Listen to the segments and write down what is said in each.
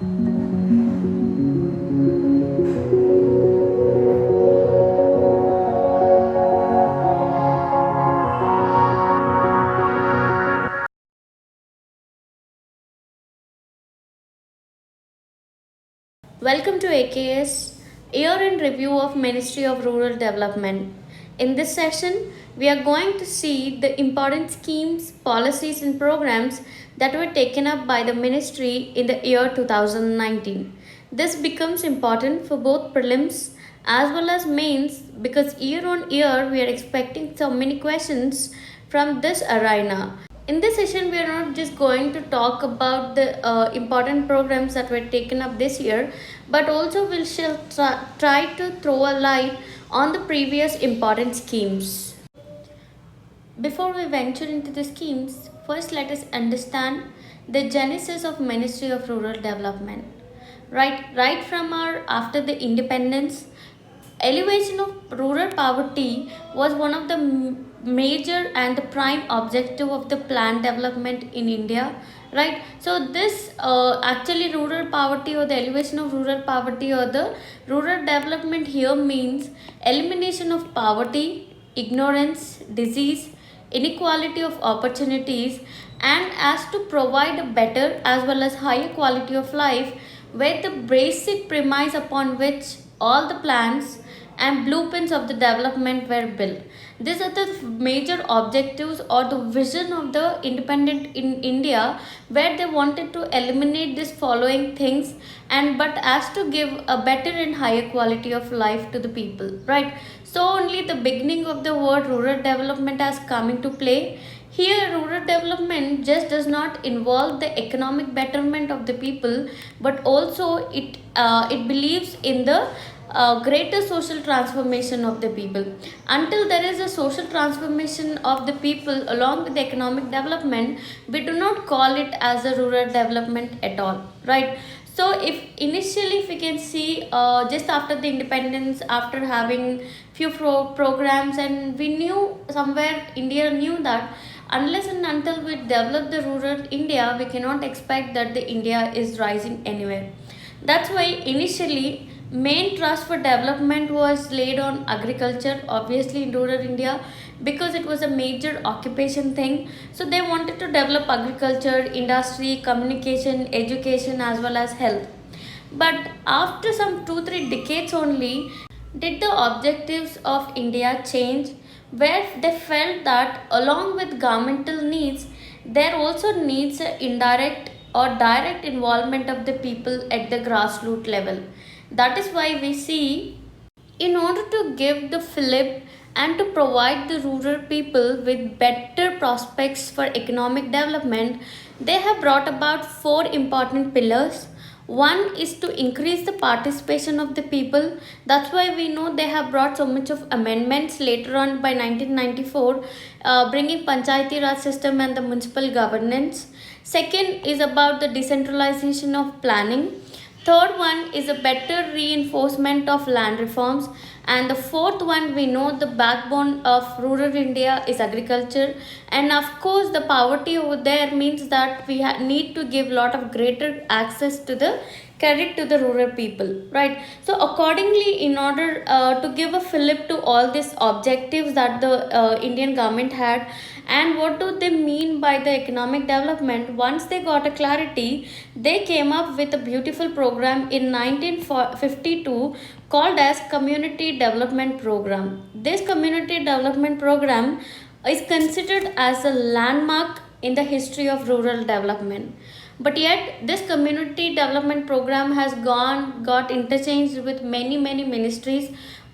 Welcome to AKS Year in Review of Ministry of Rural Development. In this session, we are going to see the important schemes, policies, and programs that were taken up by the ministry in the year 2019. This becomes important for both prelims as well as mains because year on year we are expecting so many questions from this arena. In this session, we are not just going to talk about the important programs that were taken up this year, but also we shall try to throw a light on the previous important schemes. Before we venture into the schemes, first let us understand the genesis of Ministry of Rural Development. Right from our after the independence, elevation of rural poverty was one of the major and the prime objective of the plan development in India. Right, so this actually rural poverty or the elevation of rural poverty or the rural development here means elimination of poverty, ignorance, disease, inequality of opportunities, and as to provide a better as well as higher quality of life where the basic premise upon which all the plans and blueprints of the development were built. These are the major objectives or the vision of the independent in India where they wanted to eliminate these following things and but as to give a better and higher quality of life to the people, right? So only the beginning of the word rural development has come into play. Here, rural development just does not involve the economic betterment of the people, but also it believes in the greater social transformation of the people. Until there is a social transformation of the people along with the economic development, we do not call it as a rural development at all, right? So if initially if we can see just after the independence, after having few programs, and we knew somewhere India knew that unless and until we develop the rural India, we cannot expect that the India is rising anywhere. That's why initially main trust for development was laid on agriculture, obviously in rural India, because it was a major occupation thing. So they wanted to develop agriculture, industry, communication, education, as well as health. But after some 2-3 decades only, did the objectives of India change? Where they felt that along with governmental needs, there also needs an indirect or direct involvement of the people at the grassroots level. That is why we see in order to give the fillip and to provide the rural people with better prospects for economic development, they have brought about four important pillars. One is to increase the participation of the people. That's why we know they have brought so much of amendments later on by 1994, bringing Panchayati Raj system and the municipal governance. Second is about the decentralization of planning. Third one is a better reinforcement of land reforms. And the fourth one, we know the backbone of rural India is agriculture. And of course, the poverty over there means that we need to give lot of greater access to the credit to the rural people, right? So accordingly, in order to give a fillip to all these objectives that the Indian government had, and what do they mean by the economic development, once they got a clarity, they came up with a beautiful program in 1952 called as Community Development Program. This Community Development Program is considered as a landmark in the history of rural development. But yet, this community development program has got interchanged with many ministries.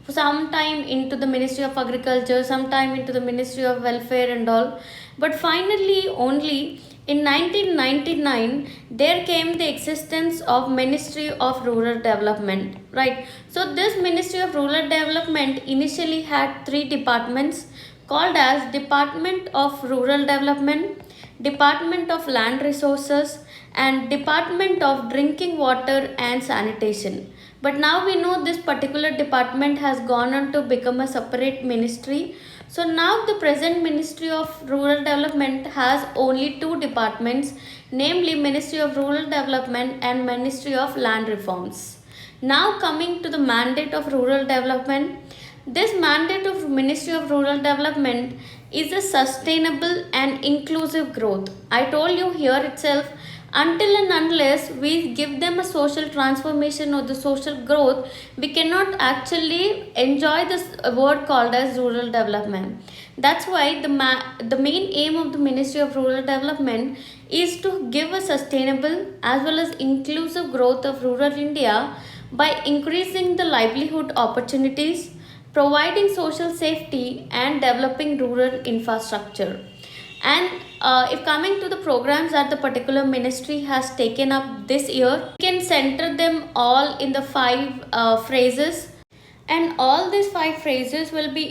Sometime into the Ministry of Agriculture, sometime into the Ministry of Welfare and all. But finally, only in 1999, there came the existence of Ministry of Rural Development, right? So this Ministry of Rural Development initially had three departments called as Department of Rural Development, Department of Land Resources, and Department of Drinking Water and Sanitation. But now we know this particular department has gone on to become a separate ministry. So now the present Ministry of Rural Development has only two departments, namely Ministry of Rural Development and Ministry of Land Reforms. Now coming to the mandate of rural development, this mandate of Ministry of Rural Development is a sustainable and inclusive growth. I told you here itself, until and unless we give them a social transformation or the social growth, we cannot actually enjoy this word called as rural development. That's why the main aim of the Ministry of Rural Development is to give a sustainable as well as inclusive growth of rural India by increasing the livelihood opportunities, providing social safety, and developing rural infrastructure. And if coming to the programs that the particular ministry has taken up this year, we can center them all in the five phrases, and all these five phrases will be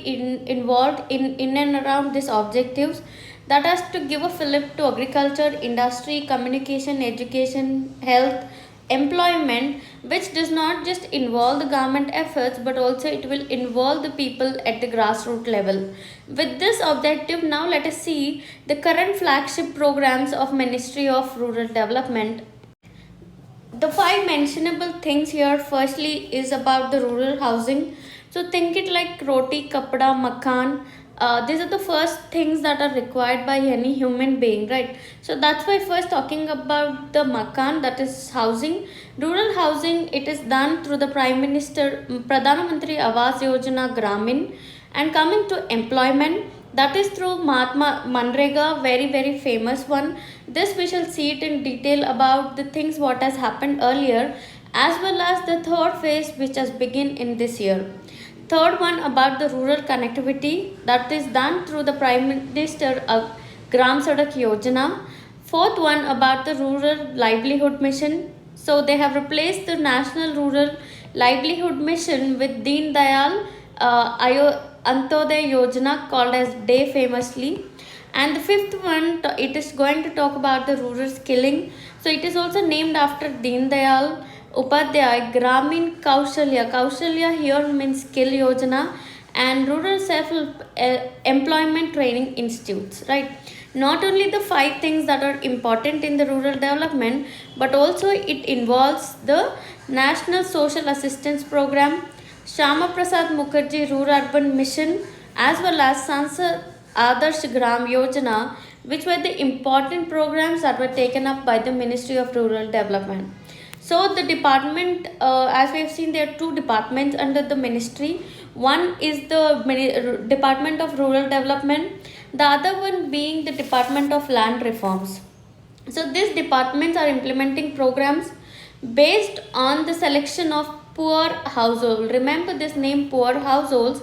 involved in and around these objectives, that has to give a fillip to agriculture, industry, communication, education, health, employment, which does not just involve the government efforts but also it will involve the people at the grassroots level. With this objective, now let us see the current flagship programs of Ministry of Rural Development. The five mentionable things here firstly is about the rural housing. So think it like roti, kapda, makan. These are the first things that are required by any human being, right? So that's why first talking about the makan, that is housing. Rural housing, it is done through the Prime Minister Pradhanmantri Yojana Grameen. And coming to employment, that is through Mahatma Manrega, very famous one. This we shall see it in detail about the things what has happened earlier, as well as the third phase which has begun in this year. Third one about the rural connectivity, that is done through the Prime Minister Gram Sadak Yojana. Fourth one about the rural livelihood mission. So they have replaced the National Rural Livelihood Mission with Deen Dayal Antodaya Yojana, called as Day famously. And the fifth one, it is going to talk about the rural skilling. So it is also named after Deen Dayal Upadhyaya Grameen Kaushalya. Kaushalya here means skill Yojana, and rural self-employment training institutes, right? Not only the five things that are important in the rural development, but also it involves the National Social Assistance Program, Shama Prasad Mukherjee Rural Urban Mission, as well as Sansad Adarsh Gram Yojana, which were the important programs that were taken up by the Ministry of Rural Development. So the department, as we have seen, there are two departments under the ministry. One is the Department of Rural Development, the other one being the Department of Land Reforms. So these departments are implementing programs based on the selection of poor household. Remember this name, poor households,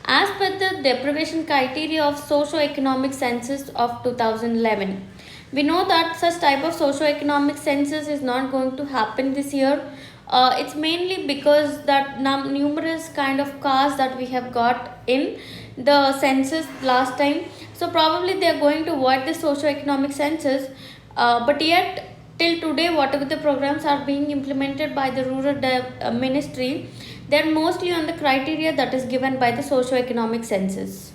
as per the deprivation criteria of socio-economic census of 2011. We know that such type of socio-economic census is not going to happen this year. It's mainly because that numerous kind of castes that we have got in the census last time. So probably they are going to avoid the socio-economic census. But yet till today, whatever the programs are being implemented by the rural ministry, they are mostly on the criteria that is given by the socio-economic census.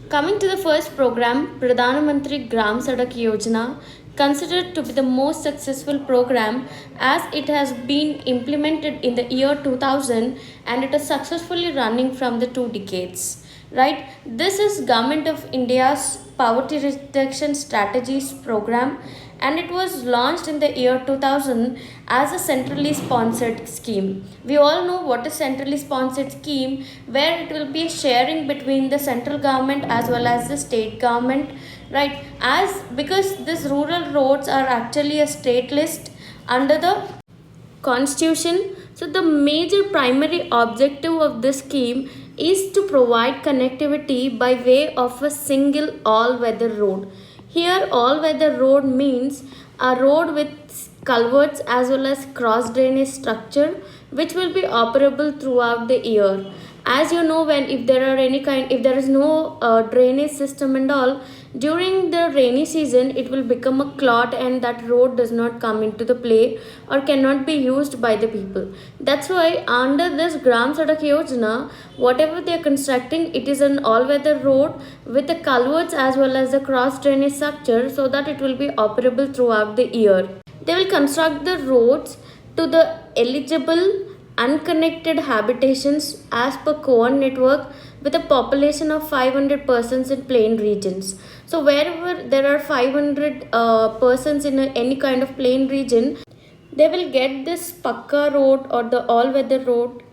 Coming to the first program, Pradhanmantri Gram Sadak Yojana, considered to be the most successful program as it has been implemented in the year 2000 and it is successfully running from the 2 decades. Right? This is Government of India's Poverty Reduction Strategies program, and it was launched in the year 2000 as a centrally sponsored scheme. We all know what is centrally sponsored scheme, where it will be sharing between the central government as well as the state government, right? As because these rural roads are actually a state list under the constitution. So the major primary objective of this scheme is to provide connectivity by way of a single all-weather road. Here all-weather road means a road with culverts as well as cross drainage structure which will be operable throughout the year. As you know, when if there is no drainage system and all, during the rainy season it will become a clot, and that road does not come into the play or cannot be used by the people. That's why under this Gram Sadak Yojana, whatever they are constructing, it is an all weather road with the culverts as well as the cross drainage structure, so that it will be operable throughout the year. They will construct the roads to the eligible unconnected habitations as per Cohen network with a population of 500 persons in plain regions. So wherever there are 500 persons in any kind of plain region, they will get this Pakka road or the all-weather road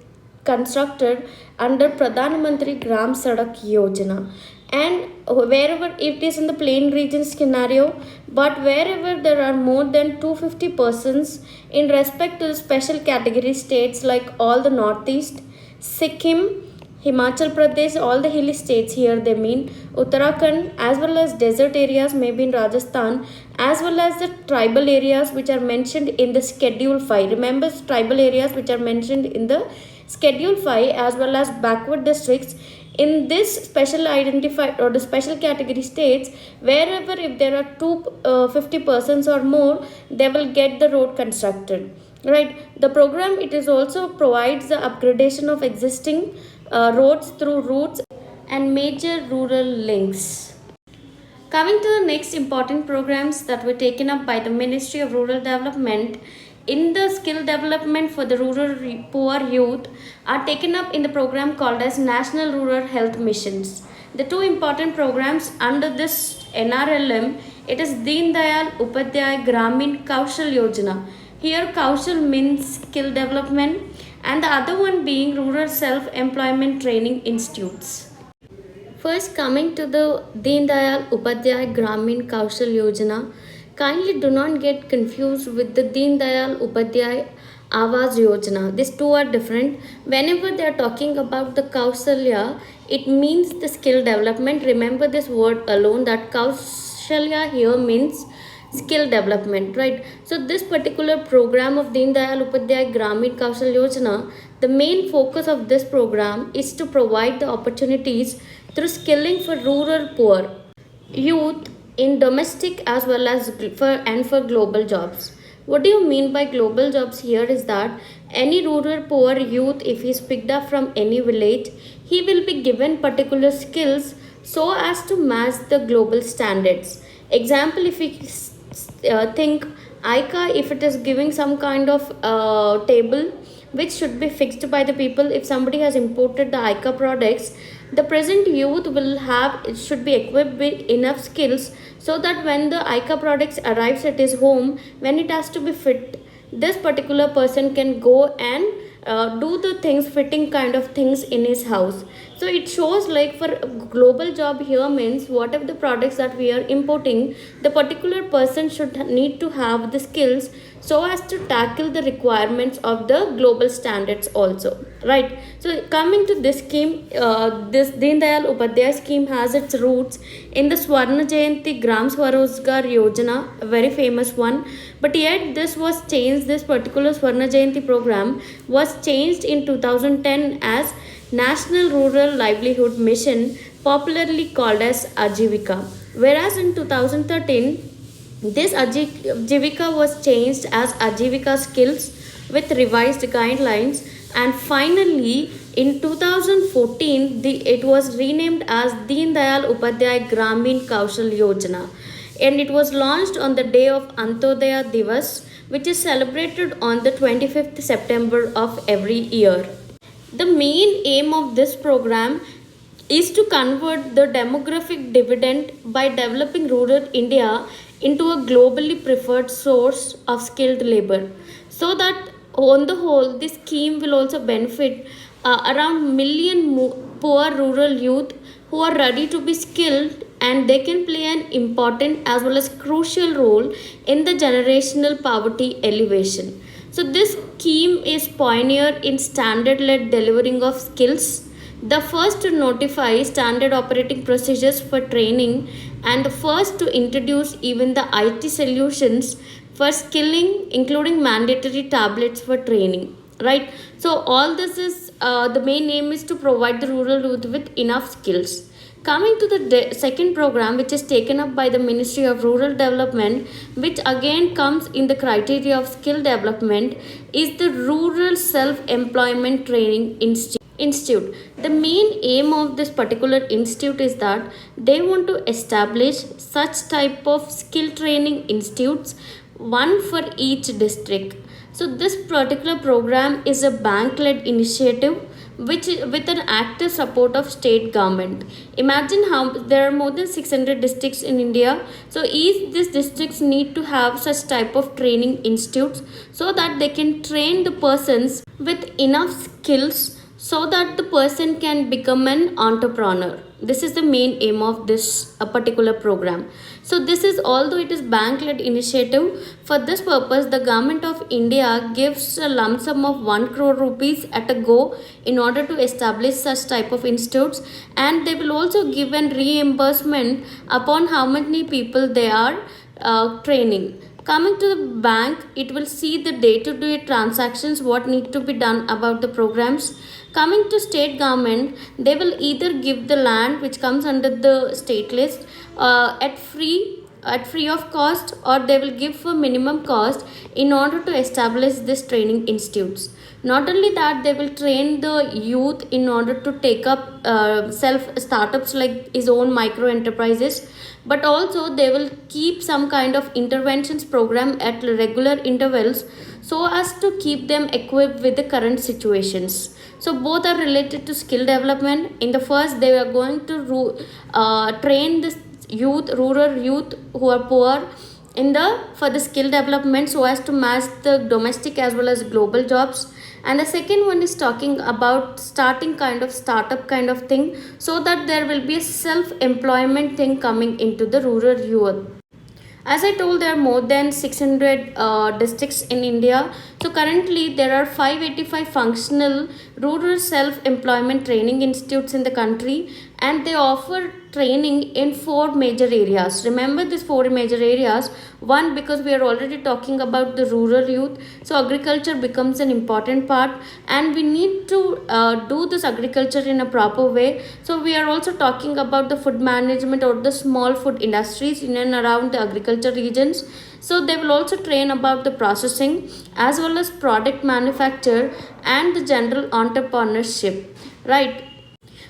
constructed under Pradhanmantri Gram Sadak Yojana. And wherever it is in the plain region scenario, but wherever there are more than 250 persons in respect to the special category states like all the northeast, Sikkim, Himachal Pradesh, all the hilly states here they mean, Uttarakhand, as well as desert areas maybe in Rajasthan, as well as the tribal areas which are mentioned in the Schedule 5. Remember, tribal areas which are mentioned in the Schedule 5 as well as backward districts. In this special identified or the special category states, wherever if there are 250 persons or more, they will get the road constructed. Right. The program, it is also provides the upgradation of existing roads through routes and major rural links. Coming to the next important programs that were taken up by the Ministry of Rural Development in the skill development for the rural poor youth are taken up in the program called as National Rural Health Missions. The two important programs under this NRLM, it is Deen Dayal Upadhyaya Grameen Kaushal Yojana. Here Kaushal means skill development, and the other one being Rural Self-Employment Training Institutes. First, coming to the Deen Dayal Upadhyaya Grameen Kaushal Yojana, kindly do not get confused with the Deen Dayal Upadhyaya Awas Yojana. These two are different. Whenever they are talking about the Kaushalya, it means the skill development. Remember this word alone, that Kaushalya here means skill development, right? So this particular program of Deen Dayal Upadhyaya Grameen Kaushal Yojana, the main focus of this program is to provide the opportunities through skilling for rural poor youth in domestic as well as for global jobs. What do you mean by global jobs here is that any rural poor youth, if he is picked up from any village, he will be given particular skills so as to match the global standards. Example, if we think ICA, if it is giving some kind of table which should be fixed by the people, if somebody has imported the ICA products, the present youth will should be equipped with enough skills so that when the ICA products arrives at his home, when it has to be fit, this particular person can go and do the things, fitting kind of things in his house. So it shows like for global job here means whatever the products that we are importing, the particular person should need to have the skills so as to tackle the requirements of the global standards also, right? So coming to this scheme, this Deen Dayal Upadhyaya scheme has its roots in the Swarna Jayanti Gram Swarozgar Yojana, a very famous one. But yet this was changed, this particular Swarna Jayanti program was changed in 2010 as National Rural Livelihood Mission, popularly called as Ajivika. Whereas in 2013, this Ajivika was changed as Ajivika Skills with revised guidelines, and finally in 2014 it was renamed as Deen Dayal Upadhyaya Grameen Kaushal Yojana, and it was launched on the day of Antodaya Divas, which is celebrated on the 25th September of every year. The main aim of this program is to convert the demographic dividend by developing rural India into a globally preferred source of skilled labor, so that on the whole this scheme will also benefit around million poor rural youth who are ready to be skilled, and they can play an important as well as crucial role in the generational poverty elevation. So this scheme is pioneer in standard led delivering of skills, the first to notify standard operating procedures for training, and the first to introduce even the IT solutions for skilling, including mandatory tablets for training, right? So all this is the main aim is to provide the rural youth with enough skills. Coming to the second program, which is taken up by the Ministry of Rural Development, which again comes in the criteria of skill development, is the Rural Self-Employment Training Institute. The main aim of this particular institute is that they want to establish such type of skill training institutes, one for each district. So this particular program is a bank-led initiative which with an active support of state government. Imagine how there are more than 600 districts in India. So each these districts need to have such type of training institutes so that they can train the persons with enough skills so that the person can become an entrepreneur. This is the main aim of this particular program. So this is, although it is bank led initiative, for this purpose the government of India gives a lump sum of 1 crore rupees at a go in order to establish such type of institutes, and they will also give an reimbursement upon how many people they are training. Coming to the bank, it will see the day-to-day transactions, what need to be done about the programs. Coming to state government, they will either give the land which comes under the state list at free of cost, or they will give for minimum cost in order to establish this training institutes. Not only that, they will train the youth in order to take up self startups like his own micro enterprises, but also they will keep some kind of interventions program at regular intervals so as to keep them equipped with the current situations. So both are related to skill development. In the first, they are going to train the youth, rural youth who are poor, in the for the skill development so as to match the domestic as well as global jobs. And the second one is talking about starting kind of startup kind of thing, so that there will be a self employment thing coming into the rural youth. As I told, there are more than 600 districts in India. So currently there are 585 functional rural self-employment training institutes in the country, and they offer training in 4 major areas. Remember these 4 major areas. One, because we are already talking about the rural youth, so agriculture becomes an important part, and we need to do this agriculture in a proper way. So we are also talking about the food management or the small food industries in and around the agriculture regions. So they will also train about the processing as well as product manufacture and the general entrepreneurship, right,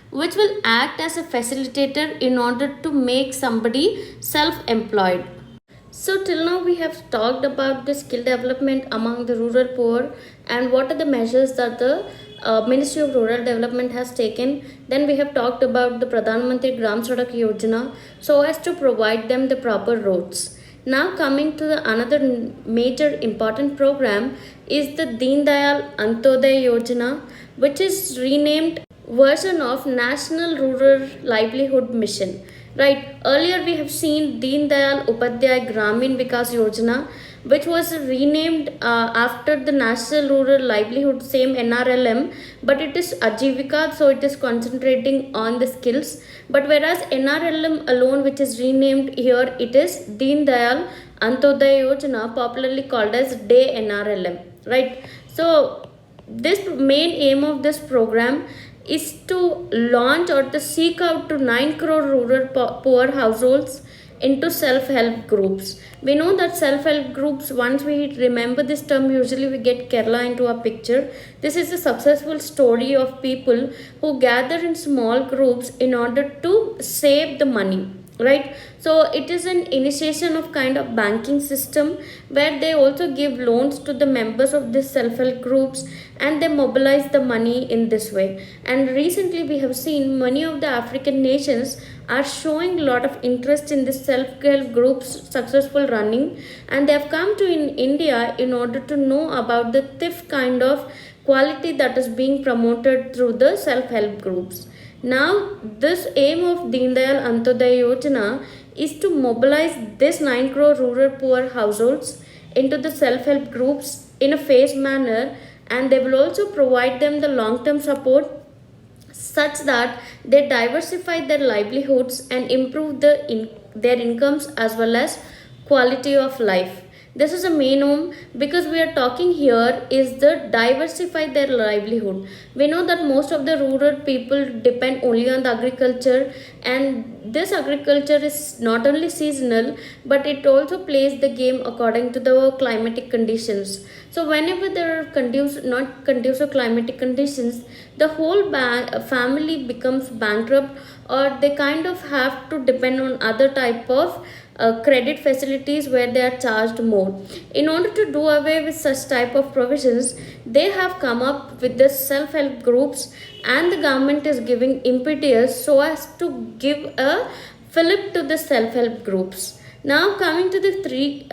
which will act as a facilitator in order to make somebody self-employed. So till now we have talked about the skill development among the rural poor and what are the measures that the Ministry of Rural Development has taken. Then we have talked about the Pradhanmantri Sadak Yojana so as to provide them the proper roads. Now coming to the another major important program is the Dayal Yojana, which is renamed version of National Rural Livelihood Mission. Right, earlier we have seen Dayal Upadhyaya Grameen Vikas Yojana, which was renamed after the National Rural Livelihood, same NRLM, but it is Ivica, so it is concentrating on the skills. But whereas NRLM alone, which is renamed here, it is Dayal Yojana, popularly called as Day NRLM. Right, so this main aim of this program is to launch or to seek out to 9 crore rural poor households into self-help groups. We know that self-help groups, once we remember this term, usually we get Kerala into our picture. This is a successful story of people who gather in small groups in order to save the money, right? So it is an initiation of kind of banking system where they also give loans to the members of this self-help groups, and they mobilize the money in this way. And recently we have seen many of the African nations are showing a lot of interest in this self-help groups successful running, and they have come to in India in order to know about the TIF kind of quality that is being promoted through the self-help groups. Now, this aim of Dayal Yojana is to mobilize this 9 crore rural poor households into the self-help groups in a phased manner, and they will also provide them the long-term support such that they diversify their livelihoods and improve their incomes as well as quality of life. This is a main aim because we are talking here is the diversify their livelihood. We know that most of the rural people depend only on the agriculture, and this agriculture is not only seasonal but it also plays the game according to the climatic conditions. So whenever there are not conducive climatic conditions, the whole family becomes bankrupt, or they kind of have to depend on other type of credit facilities where they are charged more. In order to do away with such type of provisions, they have come up with the self-help groups, and the government is giving impetus so as to give a fillip to the self-help groups. Now coming to the three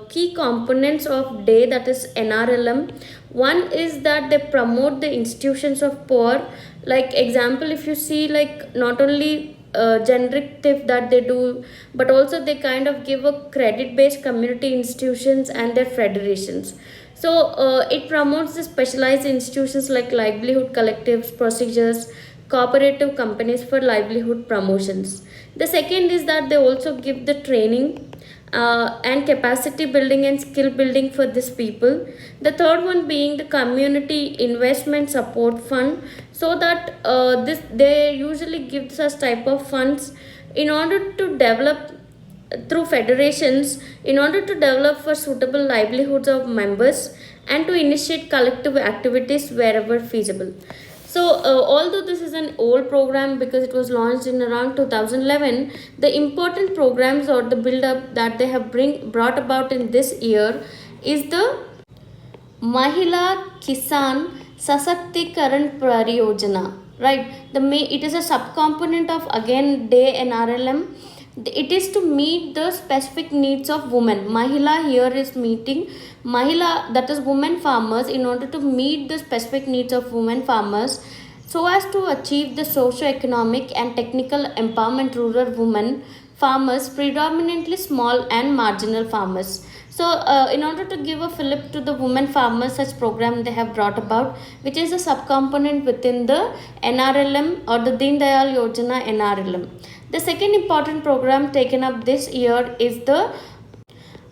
key components of day, that is NRLM. One is that they promote the institutions of poor. Like example, if you see, like not only generic theft that they do, but also they kind of give a credit based community institutions and their federations. So it promotes the specialized institutions like livelihood collectives, procedures, cooperative companies for livelihood promotions. The second is that they also give the training and capacity building and skill building for these people. The third one being the community investment support fund, so that this they usually give such type of funds in order to develop through federations, in order to develop for suitable livelihoods of members and to initiate collective activities wherever feasible. So, although this is an old program because it was launched in around 2011, the important programs or the build up that they have brought about in this year is the Mahila Kisan Sasaktikaran Pariyojana, right? It is a subcomponent of again Day NRLM. It is to meet the specific needs of women. Mahila here is meeting Mahila, that is women farmers, in order to meet the specific needs of women farmers so as to achieve the socio-economic and technical empowerment rural women farmers, predominantly small and marginal farmers. So, in order to give a fillip to the women farmers, such program they have brought about, which is a subcomponent within the NRLM or the Deen Dayal Yojana NRLM. The second important program taken up this year is the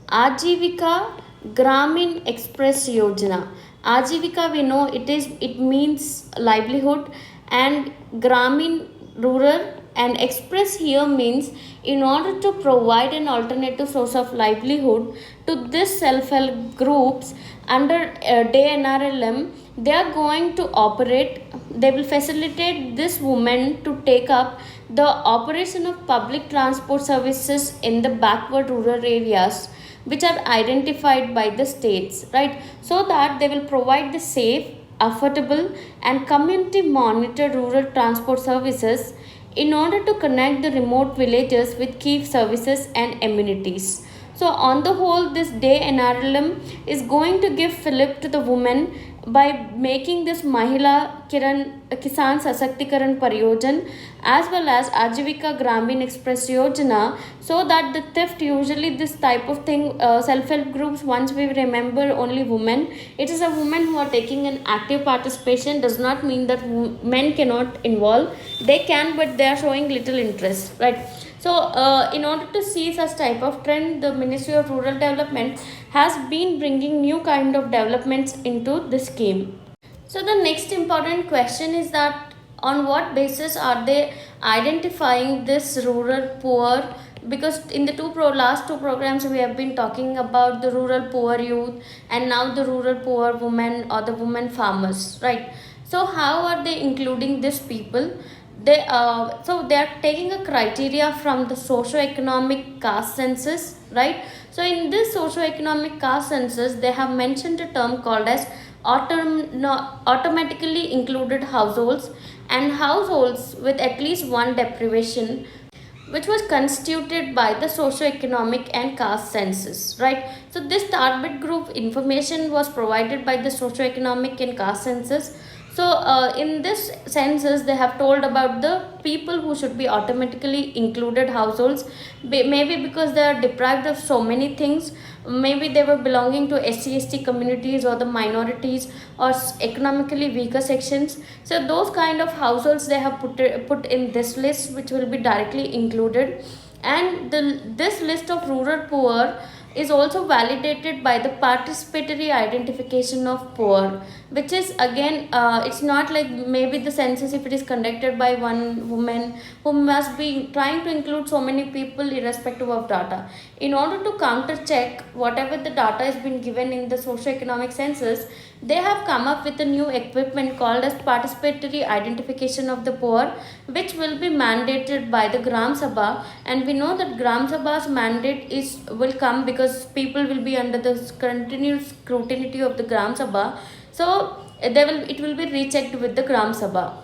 Ajivika Grameen Express Yojana. Ajivika, we know it means livelihood, and Grameen rural, and express here means in order to provide an alternative source of livelihood to this self-help groups under Day NRLM. They are going to operate, they will facilitate this woman to take up the operation of public transport services in the backward rural areas which are identified by the states, right? So that they will provide the safe, affordable and community monitored rural transport services in order to connect the remote villages with key services and amenities. So on the whole, this Day NRLM is going to give fillip to the women by making this Kisan Sasaktikaran Pariyojan as well as Ajivika Grameen Express Yojana, so that the theft, usually this type of thing, self-help groups, once we remember only women, it is a woman who are taking an active participation, does not mean that men cannot involve. They can, but they are showing little interest, right? So, in order to see such type of trend, the Ministry of Rural Development has been bringing new kind of developments into this scheme. So, the next important question is that on what basis are they identifying this rural poor? Because in the last two programs we have been talking about the rural poor youth and now the rural poor women or the women farmers, right? So, how are they including these people? They are taking a criteria from the socio-economic caste census, right? So in this socio-economic caste census they have mentioned a term called as automatically included households and households with at least one deprivation, which was constituted by the socio-economic and caste census, right? So this target group information was provided by the socio-economic and caste census. So in this census, they have told about the people who should be automatically included households, maybe because they are deprived of so many things. Maybe they were belonging to SC/ST communities or the minorities or economically weaker sections. So those kind of households they have put in this list, which will be directly included. And this list of rural poor is also validated by the participatory identification of poor, which is again, it's not like maybe the census, if it is conducted by one woman who must be trying to include so many people irrespective of data. In order to counter check whatever the data has been given in the socio-economic census, they have come up with a new equipment called as participatory identification of the poor, which will be mandated by the Gram Sabha. And we know that Gram Sabha's mandate is will come because people will be under the continuous scrutiny of the Gram Sabha. So it will be rechecked with the Gram Sabha.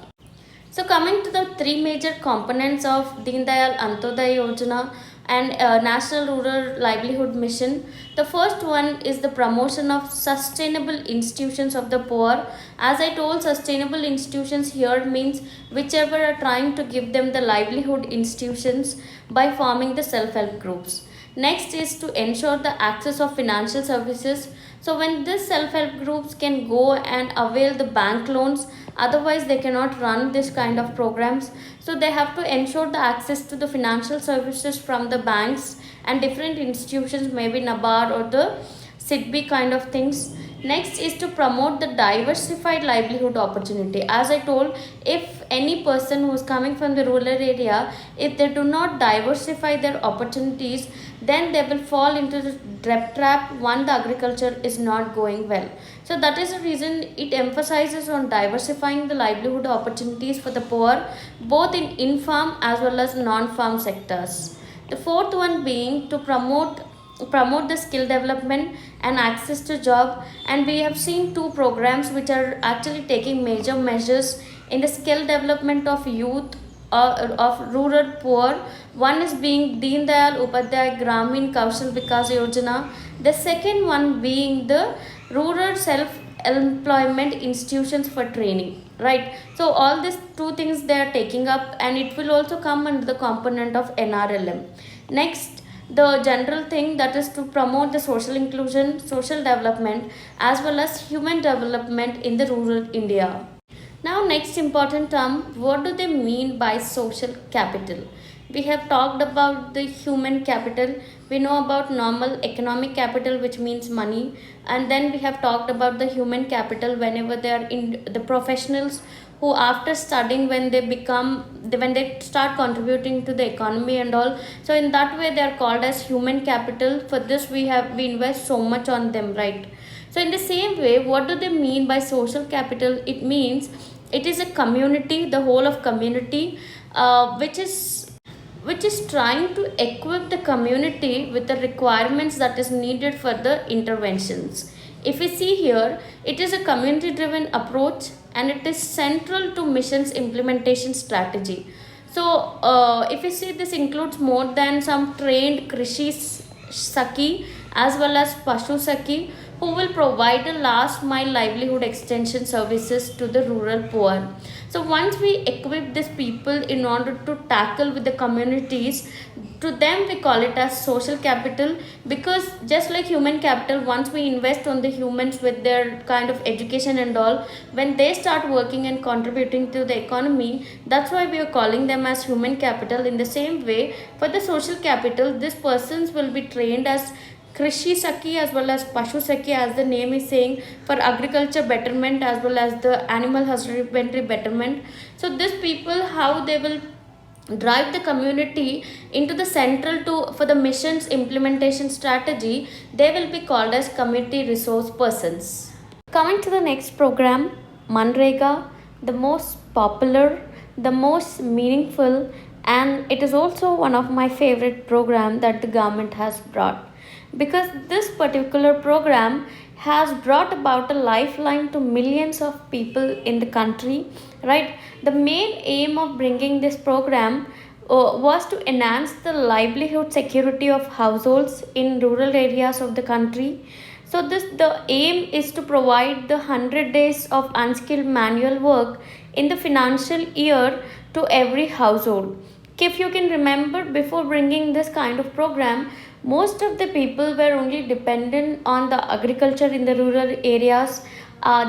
So coming to the three major components of Deen Dayal Antyodaya Yojana and National Rural Livelihood Mission, the first one is the promotion of sustainable institutions of the poor. As I told, sustainable institutions here means whichever are trying to give them the livelihood institutions by forming the self-help groups. Next is to ensure the access of financial services. So when these self-help groups can go and avail the bank loans, otherwise they cannot run this kind of programs. So they have to ensure the access to the financial services from the banks and different institutions, maybe NABARD or the SIDBI kind of things. Next is to promote the diversified livelihood opportunity. As I told, if any person who is coming from the rural area, if they do not diversify their opportunities, then they will fall into the debt trap when the agriculture is not going well. So that is the reason it emphasizes on diversifying the livelihood opportunities for the poor, both in in-farm as well as non-farm sectors. The fourth one being to promote the skill development and access to job, and we have seen two programs which are actually taking major measures in the skill development of youth of rural poor. One is being Deen Dayal Upadhyaya Grameen Kaushal Vikas Yojana. The second one being the rural self-employment institutions for training. Right. So all these two things they are taking up, and it will also come under the component of NRLM. Next, the general thing, that is to promote the social inclusion, social development, as well as human development in the rural India. Now, next important term, what do they mean by social capital? We have talked about the human capital. We know about normal economic capital, which means money, and then we have talked about the human capital whenever they are in the professionals who after studying when they start contributing to the economy and all. So in that way they are called as human capital. For this we invest so much on them, right? So in the same way, what do they mean by social capital? It means it is a community, the whole of community, which is trying to equip the community with the requirements that is needed for the interventions. If we see here, it is a community driven approach and it is central to mission's implementation strategy. So if you see, this includes more than some trained Krishi Saki as well as Pashu Saki, who will provide a last mile livelihood extension services to the rural poor. So once we equip these people in order to tackle with the communities, to them we call it as social capital, because just like human capital, once we invest on the humans with their kind of education and all, when they start working and contributing to the economy, that's why we are calling them as human capital. In the same way, for the social capital, these persons will be trained as Krishi Saki as well as Pashu Saki, as the name is saying, for agriculture betterment as well as the animal husbandry betterment. So these people, how they will drive the community into the central to for the mission's implementation strategy, they will be called as community resource persons. Coming to the next program, Manrega, the most popular, the most meaningful, and it is also one of my favorite program that the government has brought, because this particular program has brought about a lifeline to millions of people in the country, right? The main aim of bringing this program was to enhance the livelihood security of households in rural areas of the country. So the aim is to provide the 100 days of unskilled manual work in the financial year to every household. If you can remember, before bringing this kind of program, most of the people were only dependent on the agriculture in the rural areas.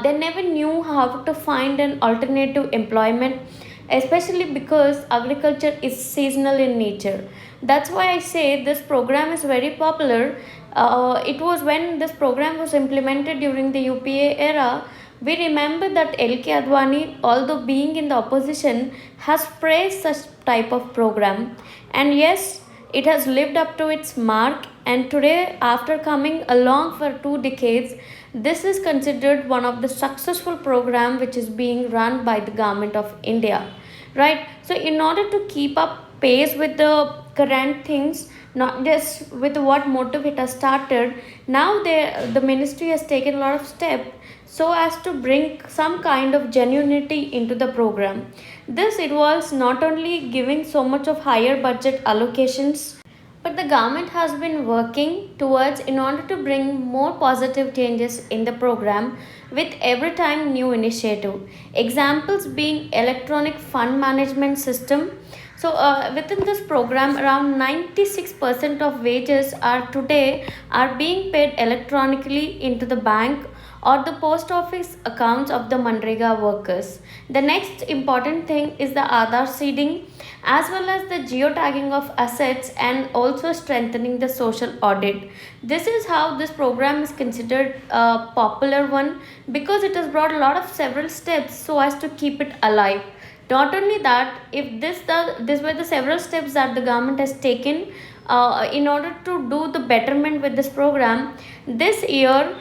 They never knew how to find an alternative employment, especially because agriculture is seasonal in nature. That's why I say this program is very popular. It was when this program was implemented during the UPA era. We remember that LK Advani, although being in the opposition, has praised such type of program. And yes, it has lived up to its mark. And today, after coming along for 2 decades, this is considered one of the successful program which is being run by the government of India, right? So in order to keep up pace with the current things, not just with what motive it has started, now the ministry has taken a lot of steps so as to bring some kind of genuinity into the program. This involves not only giving so much of higher budget allocations, but the government has been working towards in order to bring more positive changes in the program with every time new initiative. Examples being electronic fund management system. So within this program, around 96% of wages are today are being paid electronically into the bank or the post office accounts of the Manrega workers. The next important thing is the Aadhaar seeding as well as the geotagging of assets and also strengthening the social audit. This is how this program is considered a popular one because it has brought a lot of several steps so as to keep it alive. Not only that, if this were the several steps that the government has taken in order to do the betterment with this program, this year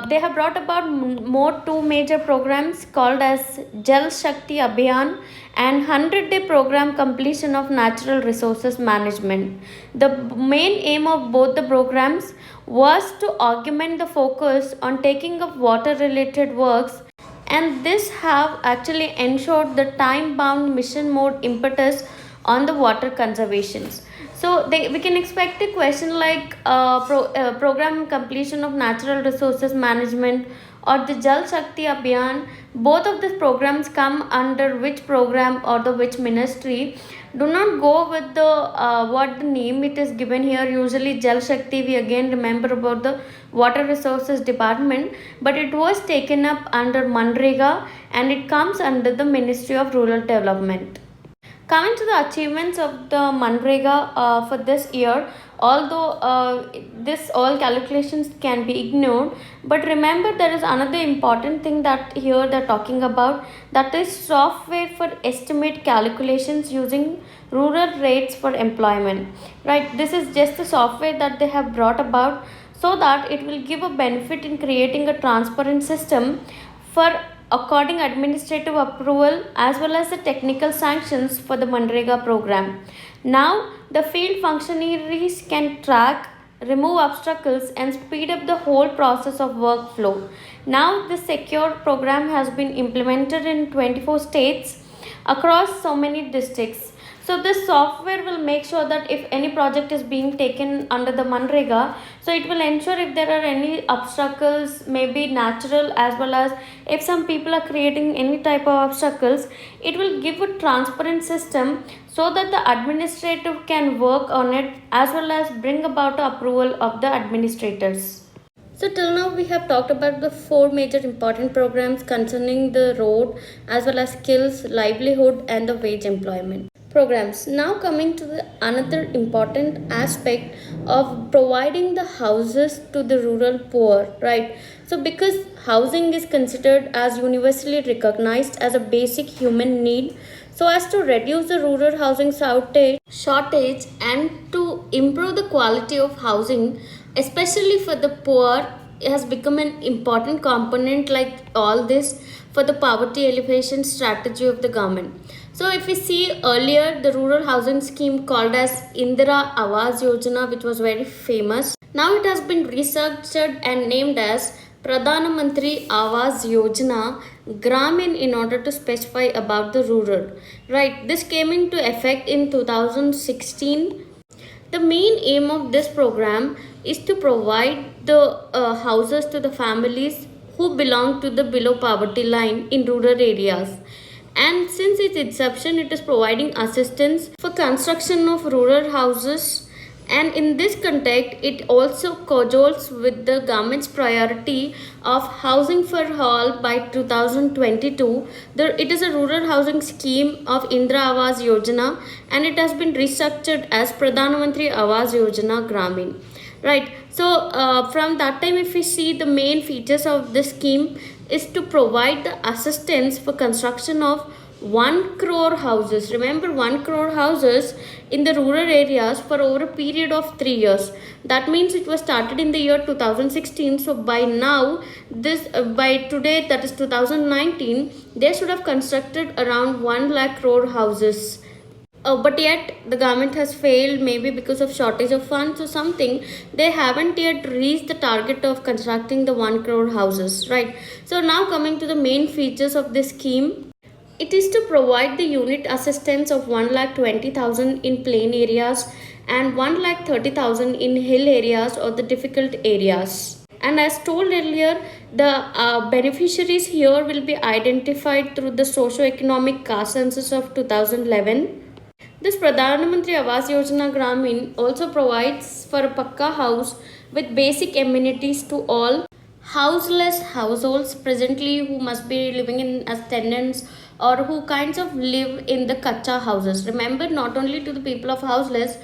they have brought about more two major programs called as Jal Shakti Abhiyan and 100-day program completion of natural resources management. The main aim of both the programs was to augment the focus on taking up water related works, and this have actually ensured the time bound mission mode impetus on the water conservations. So we can expect a question like program completion of natural resources management or the Jal Shakti Abhiyan. Both of these programs come under which program or the which ministry. Do not go with the what the name it is given here. Usually Jal Shakti we again remember about the water resources department, but it was taken up under Manrega and it comes under the Ministry of Rural Development. Coming to the achievements of the Manrega for this year, although this all calculations can be ignored, but remember there is another important thing that here they're talking about, that is software for estimate calculations using rural rates for employment. Right, this is just the software that they have brought about so that it will give a benefit in creating a transparent system for according administrative approval as well as the technical sanctions for the Manrega program. Now, the field functionaries can track, remove obstacles, and speed up the whole process of workflow. Now, this secure program has been implemented in 24 states across so many districts. So this software will make sure that if any project is being taken under the Manrega, so it will ensure if there are any obstacles, maybe natural as well as if some people are creating any type of obstacles, it will give a transparent system so that the administrative can work on it as well as bring about approval of the administrators. So till now we have talked about the four major important programs concerning the road as well as skills, livelihood and the wage employment programs. Now coming to the another important aspect of providing the houses to the rural poor, right? So because housing is considered as universally recognized as a basic human need, so as to reduce the rural housing shortage and to improve the quality of housing especially for the poor has become an important component like all this for the poverty alleviation strategy of the government. So if we see earlier the rural housing scheme called as Indira Awas Yojana, which was very famous, now it has been restructured and named as Pradhanmantri Awas Yojana Grameen in order to specify about the rural. Right, this came into effect in 2016. The main aim of this program is to provide the houses to the families who belong to the below poverty line in rural areas. And since its inception, it is providing assistance for construction of rural houses. And in this context, it also cajoles with the government's priority of housing for all by 2022. It is a rural housing scheme of Indira Awas Yojana and it has been restructured as Pradhanmantri Awas Yojana Grameen. right? So from that time, if we see, the main features of this scheme is to provide the assistance for construction of 1 crore houses. Remember, 1 crore houses in the rural areas for over a period of 3 years. That means it was started in the year 2016. So by now, this by today, that is 2019, they should have constructed around 1 lakh crore houses. But yet the government has failed, maybe because of shortage of funds or something. They haven't yet reached the target of constructing the 1 crore houses, right? So now coming to the main features of this scheme, it is to provide the unit assistance of 1,20,000 in plain areas and 1,30,000 in hill areas or the difficult areas. And as told earlier, the beneficiaries here will be identified through the socio-economic caste census of 2011. This Pradhanmantri Awas Yojana Grameen also provides for a Pakka house with basic amenities to all houseless households presently who must be living in as tenants or who kinds of live in the kacha houses. Remember, not only to the people of houseless,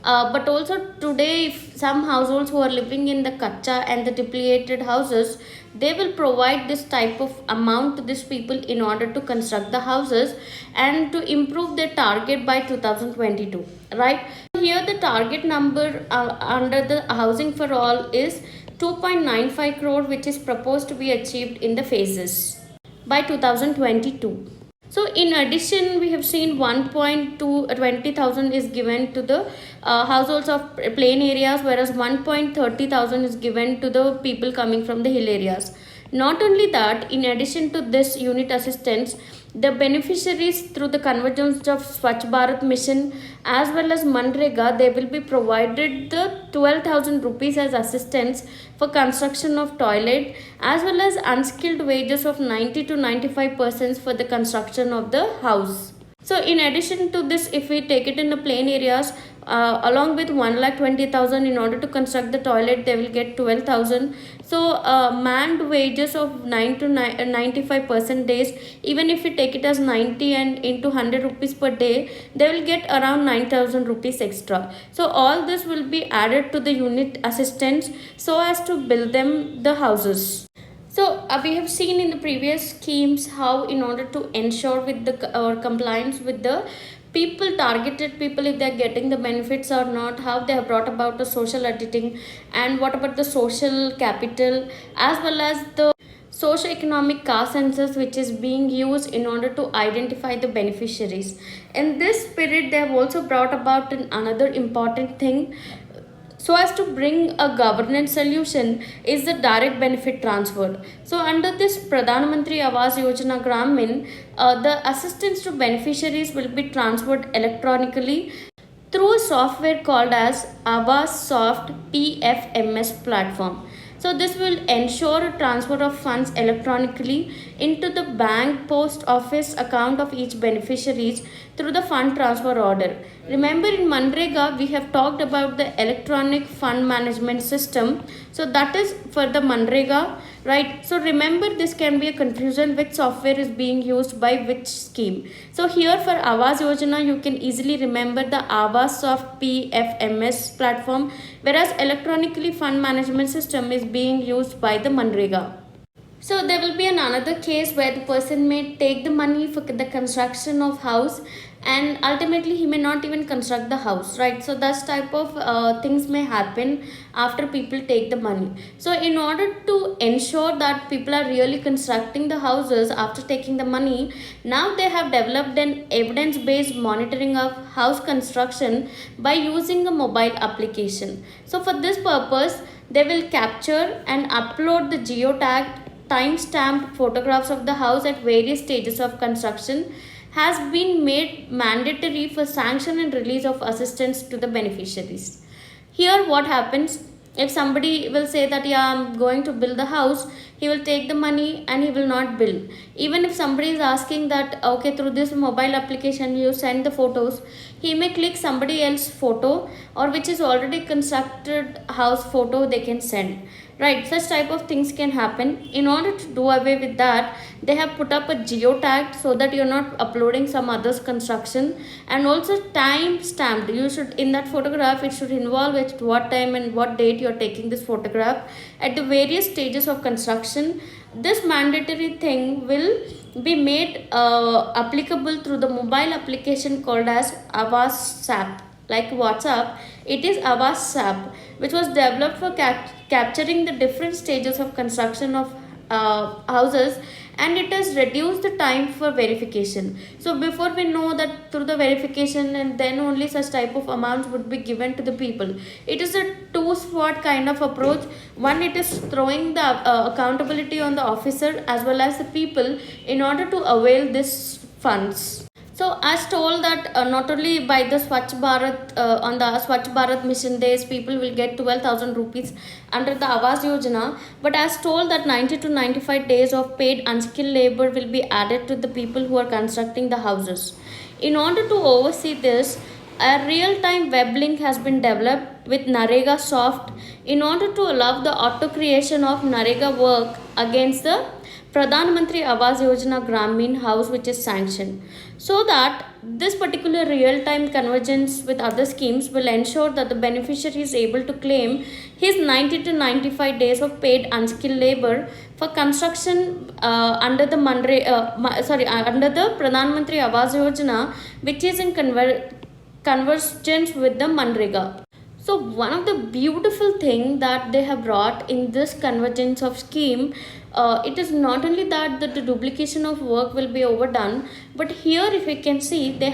but also today, if some households who are living in the kacha and the depleted houses, they will provide this type of amount to these people in order to construct the houses and to improve their target by 2022, right? Here the target number under the housing for all is 2.95 crore, which is proposed to be achieved in the phases by 2022. So in addition, we have seen 1.20,000 is given to the households of plain areas, whereas 1.30,000 is given to the people coming from the hill areas. Not only that, in addition to this unit assistance, the beneficiaries through the convergence of Swachh Bharat mission as well as Manrega, they will be provided the 12,000 rupees as assistance for construction of toilet as well as unskilled wages of 90 to 95% for the construction of the house. So in addition to this, if we take it in the plain areas, along with 1,20,000 in order to construct the toilet, they will get 12,000. So manned wages of 9 to 95% days, even if we take it as 90 and into 100 rupees per day, they will get around 9,000 rupees extra. So all this will be added to the unit assistance so as to build them the houses. So we have seen in the previous schemes how, in order to ensure with the compliance with the people, targeted people, if they are getting the benefits or not, how they have brought about the social auditing, and what about the social capital as well as the socio-economic caste census which is being used in order to identify the beneficiaries. In this spirit, they have also brought about another important thing so as to bring a governance solution is the direct benefit transfer. So under this Pradhanmantri Awas Yojana Grameen, the assistance to beneficiaries will be transferred electronically through a software called as Awas Soft PFMS platform. So this will ensure a transfer of funds electronically into the bank post office account of each beneficiaries through the fund transfer order. Remember, in Manrega we have talked about the electronic fund management system. So that is for the Manrega, right? So remember, this can be a confusion which software is being used by which scheme. So here for Awas Yojana, you can easily remember the Awas Soft PFMS platform, whereas electronically fund management system is being used by the Manrega. So there will be another case where the person may take the money for the construction of house and ultimately he may not even construct the house, right? So that type of things may happen after people take the money. So in order to ensure that people are really constructing the houses after taking the money, now they have developed an evidence-based monitoring of house construction by using a mobile application. So for this purpose, they will capture and upload the geotagged time-stamped photographs of the house at various stages of construction has been made mandatory for sanction and release of assistance to the beneficiaries. Here what happens, if somebody will say that yeah, I'm going to build the house, he will take the money and he will not build. Even if somebody is asking that okay, through this mobile application you send the photos, he may click somebody else's photo or which is already constructed house photo they can send. right? Such type of things can happen. In order to do away with that, they have put up a geotag so that you're not uploading some others construction, and also time stamped. You should, in that photograph, it should involve at what time and what date you're taking this photograph at the various stages of construction. This mandatory thing will be made applicable through the mobile application called as Avas SAP. Like WhatsApp, it is Avas SAP, which was developed for capturing the different stages of construction of houses, and it has reduced the time for verification. So before, we know that through the verification and then only such type of amounts would be given to the people. It is a two-sword kind of approach. One, it is throwing the accountability on the officer as well as the people in order to avail this funds. So as told that not only by the Swachh Bharat, on the Swachh Bharat mission days, people will get 12,000 rupees under the Awas Yojana, but as told that 90 to 95 days of paid unskilled labor will be added to the people who are constructing the houses. In order to oversee this, a real-time web link has been developed with Narega Soft in order to allow the auto creation of Narega work against the Pradhanmantri Awas Yojana Grameen house, which is sanctioned, so that this particular real-time convergence with other schemes will ensure that the beneficiary is able to claim his 90 to 95 days of paid unskilled labor for construction under the under the Pradhan Mantri Awas Yojana, which is in convergence with the Manrega. So one of the beautiful thing that they have brought in this convergence of scheme, it is not only that the duplication of work will be overdone, but here if we can see, they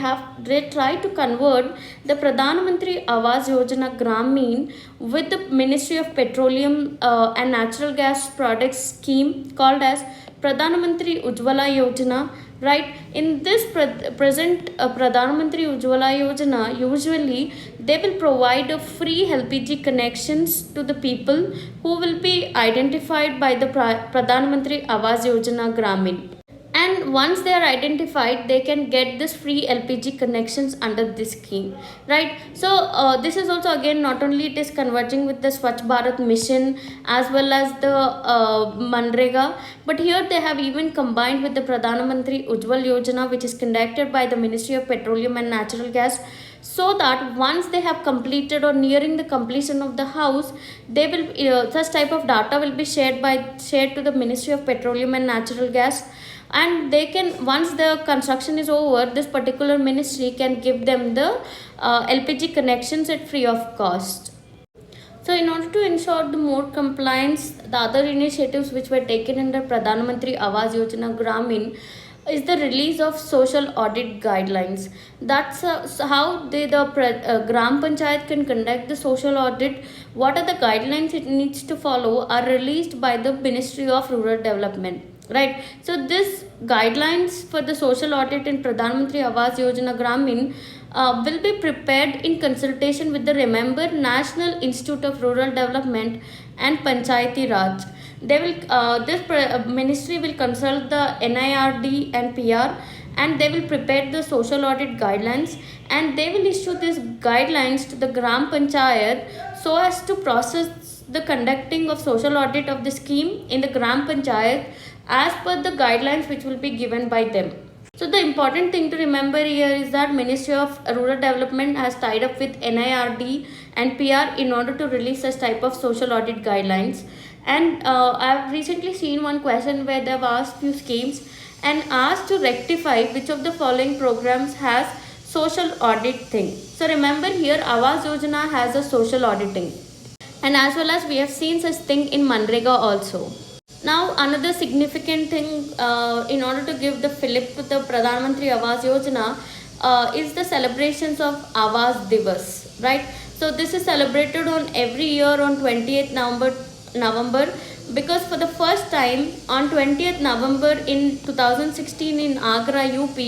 try to convert the Pradhan Mantri Awas Yojana Grameen with the Ministry of Petroleum and Natural Gas Products scheme called as Pradhan Mantri Ujjwala Yojana. Right, in this present Pradhan Mantri Ujjwala Yojana, usually they will provide a free LPG connections to the people who will be identified by the Pradhan Mantri Awas Yojana Grameen. And once they are identified, they can get this free LPG connections under this scheme, right? So this is also again not only it is converging with the Swachh Bharat mission as well as the Manrega, but here they have even combined with the Pradhan Mantri Ujjwal Yojana, which is conducted by the Ministry of Petroleum and Natural Gas, so that once they have completed or nearing the completion of the house, they will such type of data will be shared to the Ministry of Petroleum and Natural Gas, and they can, once the construction is over, this particular ministry can give them the LPG connections at free of cost. So in order to ensure the more compliance, the other initiatives which were taken under Pradhan Mantri Awas Yojana Grameen is the release of social audit guidelines. That's how the Gram Panchayat can conduct the social audit. What are the guidelines it needs to follow are released by the Ministry of Rural Development. Right, so this guidelines for the social audit in Pradhan Mantri Awas Yojana Grameen will be prepared in consultation with the Remember National Institute of Rural Development and Panchayati Raj. They will this ministry will consult the NIRD and PR, and they will prepare the social audit guidelines, and they will issue these guidelines to the Gram Panchayat so as to process the conducting of social audit of the scheme in the Gram Panchayat as per the guidelines which will be given by them. So the important thing to remember here is that Ministry of Rural Development has tied up with NIRD and PR in order to release such type of social audit guidelines. And I've recently seen one question where they've asked few schemes and asked to rectify which of the following programs has social audit thing. So remember here Awas Yojana has a social auditing, and as well as we have seen such thing in Manrega also. Now another significant thing in order to give the fillip to the Pradhan Mantri Awas Yojana is the celebrations of Awas Divas, right? So this is celebrated on every year on 28th November, because for the first time on 20th November in 2016 in Agra, UP,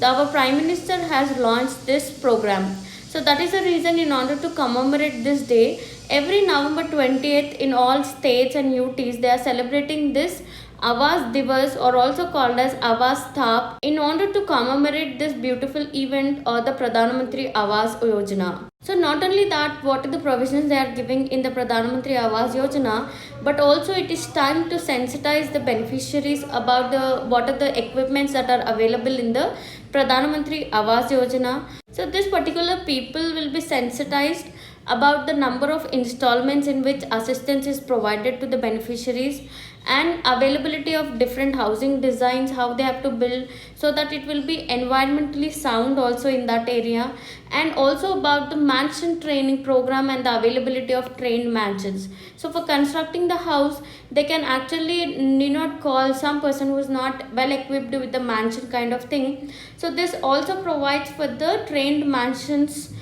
our Prime Minister has launched this program. So that is the reason, in order to commemorate this day, every November 20th in all states and UTs, they are celebrating this Avas Divas, or also called as Avas Thap, in order to commemorate this beautiful event or the Pradhanmantri Avas Yojana. So not only that, what are the provisions they are giving in the Pradhanmantri Avas Yojana, but also it is time to sensitize the beneficiaries about the what are the equipments that are available in the Pradhanmantri Avas Yojana. So this particular people will be sensitized about the number of installments in which assistance is provided to the beneficiaries, and availability of different housing designs, how they have to build so that it will be environmentally sound also in that area, and also about the mansion training program and the availability of trained mansions. So for constructing the house, they can actually need not call some person who is not well equipped with the mansion kind of thing. So this also provides for the trained mansions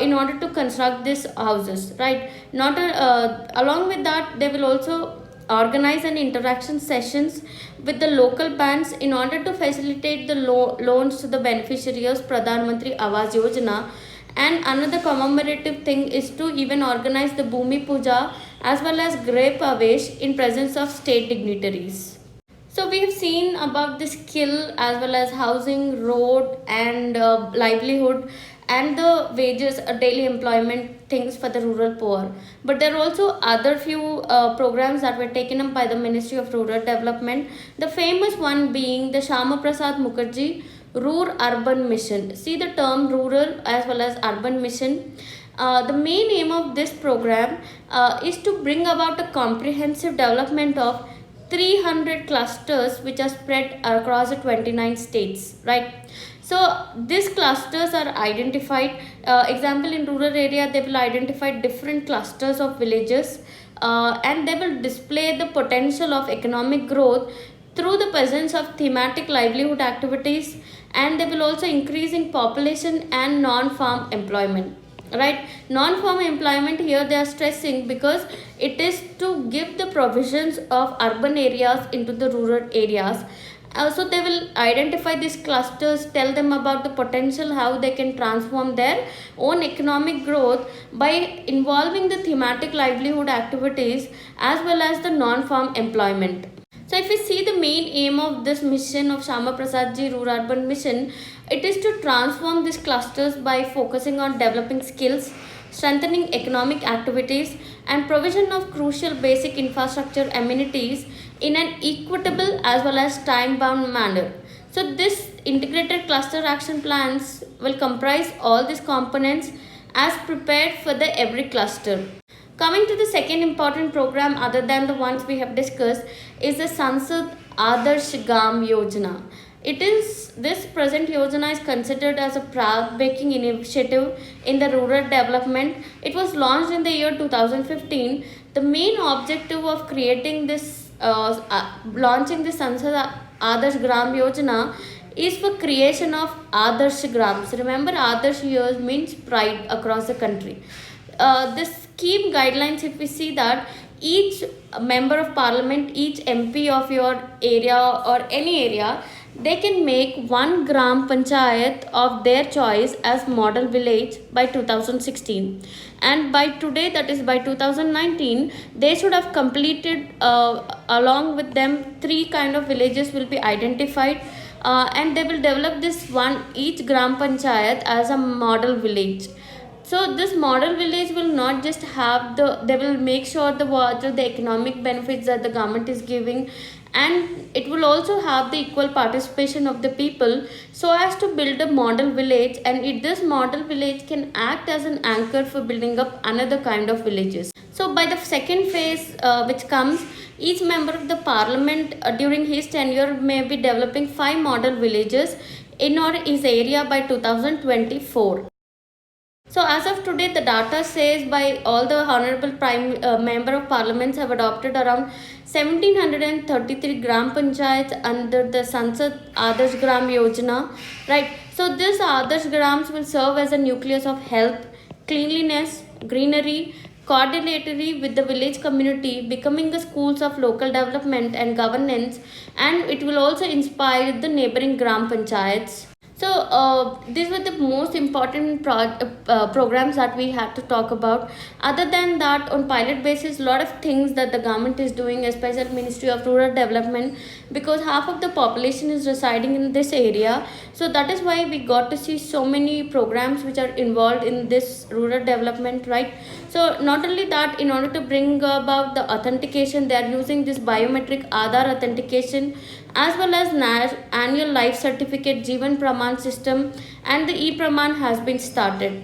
in order to construct these houses, right? Not along with that, they will also organize an interaction sessions with the local banks in order to facilitate the loans to the beneficiaries of Pradhan Mantri Awas Yojana. And another commemorative thing is to even organize the Bhumi Puja as well as Grave Pavesh in presence of state dignitaries. So we have seen about the skill as well as housing, road, and livelihood, and the wages, daily employment things for the rural poor. But there are also other few programs that were taken up by the Ministry of Rural Development. The famous one being the Shama Prasad Mukherjee Rural Urban Mission. See the term rural as well as urban mission. The main aim of this program is to bring about a comprehensive development of 300 clusters which are spread across the 29 states, right? So these clusters are identified. Example, in rural area they will identify different clusters of villages, and they will display the potential of economic growth through the presence of thematic livelihood activities, and they will also increasing population and non-farm employment, right? Non-farm employment here they are stressing because it is to give the provisions of urban areas into the rural areas. So they will identify these clusters, tell them about the potential, how they can transform their own economic growth by involving the thematic livelihood activities as well as the non-farm employment. So if we see the main aim of this mission of Shama Prasad Ji Rural Urban Mission, it is to transform these clusters by focusing on developing skills, strengthening economic activities, and provision of crucial basic infrastructure amenities in an equitable as well as time-bound manner. So this integrated cluster action plans will comprise all these components as prepared for the every cluster. Coming to the second important program other than the ones we have discussed is the Sansad Adarsh Gam Yojana. It is this present Yojana is considered as a path-breaking initiative in the rural development. It was launched in the year 2015. The main objective of creating this, launching the Sansad Adarsh Gram Yojana is for creation of Adarsh Grams. Remember, Adarsh here means pride across the country. This scheme guidelines, if we see that each member of parliament, each MP of your area or any area, they can make one gram panchayat of their choice as model village by 2016, and by today, that is by 2019, they should have completed, along with them, three kind of villages will be identified, and they will develop this one each gram panchayat as a model village. So this model village will not just have they will make sure the water, the economic benefits that the government is giving, and it will also have the equal participation of the people so as to build a model village, and this model village can act as an anchor for building up another kind of villages. So by the second phase, which comes, each member of the parliament during his tenure may be developing 5 model villages in or his area by 2024. So as of today, the data says by all the honorable prime member of parliaments have adopted around 1733 gram panchayats under the Sansad Adarsh Gram Yojana, right? So this Adarsh Grams will serve as a nucleus of health, cleanliness, greenery, coordinatory with the village community, becoming the schools of local development and governance, and it will also inspire the neighboring gram panchayats. So these were the most important programs that we had to talk about. Other than that, on pilot basis, a lot of things that the government is doing, especially Ministry of Rural Development, because half of the population is residing in this area. So that is why we got to see so many programs which are involved in this rural development, right? So not only that, in order to bring about the authentication, they are using this biometric Aadhaar authentication, as well as annual life certificate Jeevan Praman system, and the e-Praman has been started,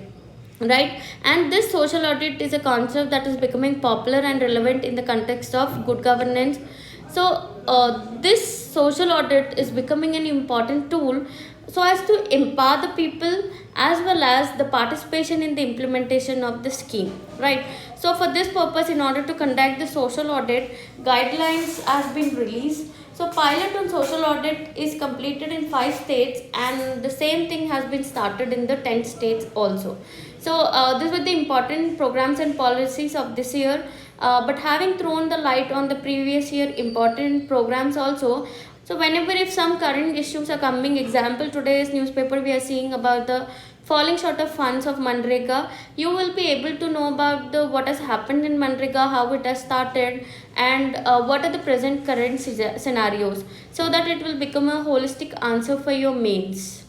right? And this social audit is a concept that is becoming popular and relevant in the context of good governance. So this social audit is becoming an important tool so as to empower the people, as well as the participation in the implementation of the scheme, right? So for this purpose, in order to conduct the social audit, guidelines has been released. So pilot on social audit is completed in 5 states, and the same thing has been started in the 10 states also. So these were the important programs and policies of this year. But having thrown the light on the previous year important programs also, so whenever if some current issues are coming, example today's newspaper we are seeing about the falling short of funds of Manrega, you will be able to know about the what has happened in Manrega, how it has started, and what are the present current scenarios, so that it will become a holistic answer for your mails.